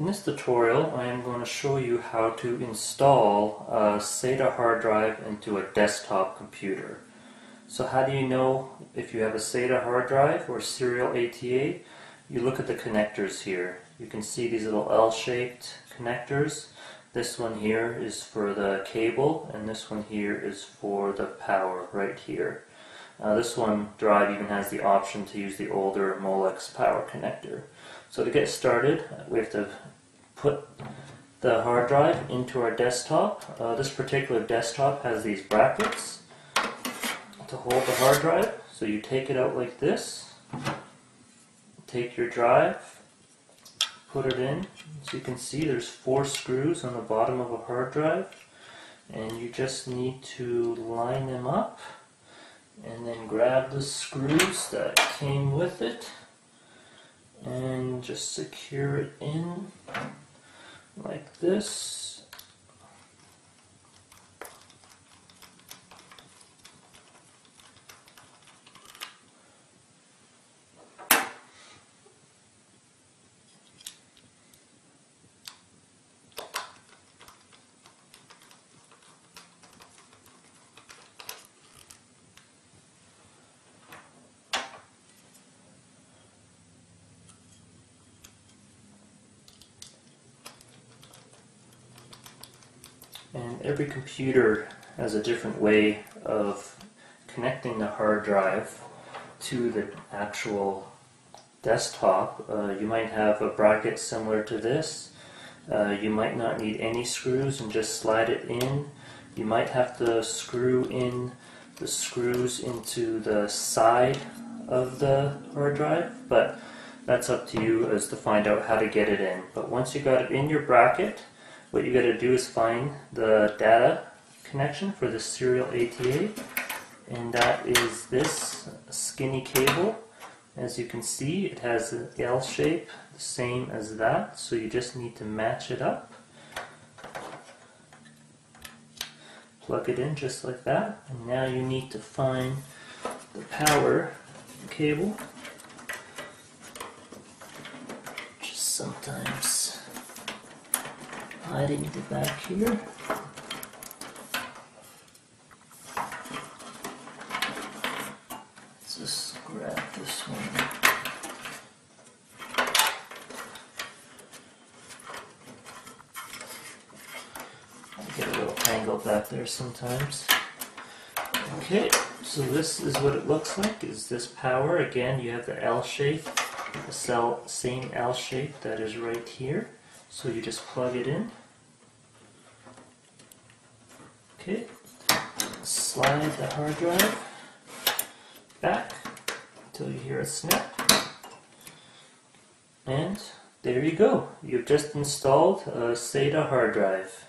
In this tutorial, I am going to show you how to install a SATA hard drive into a desktop computer. So how do you know if you have a SATA hard drive or serial ATA? You look at the connectors here. You can see these little L-shaped connectors. This one here is for the cable, and this one here is for the power right here. This one drive even has the option to use the older Molex power connector. So to get started, we have to put the hard drive into our desktop. This particular desktop has these brackets to hold the hard drive. So you take it out like this, take your drive, put it in. So you can see there's 4 screws on the bottom of a hard drive, and you just need to line them up and then grab the screws that came with it and just secure it in like this. And every computer has a different way of connecting the hard drive to the actual desktop. You might have a bracket similar to this. You might not need any screws and just slide it in. You might have to screw in the screws into the side of the hard drive, but that's up to you as to find out how to get it in. But once you got it in your bracket, what you got to do is find the data connection for the serial ATA, and that is this skinny cable. As you can see, it has an L shape, the same as that, so you just need to match it up. Plug it in just like that, and now you need to find the power cable, which is sometimes hiding at the back here. Let's just grab this one. I get a little tangled back there sometimes. Okay, so this is what it looks like, is this power. Again, you have the L shape, the same L shape that is right here. So you just plug it in. Okay, slide the hard drive back until you hear a snap. And there you go. You've just installed a SATA hard drive.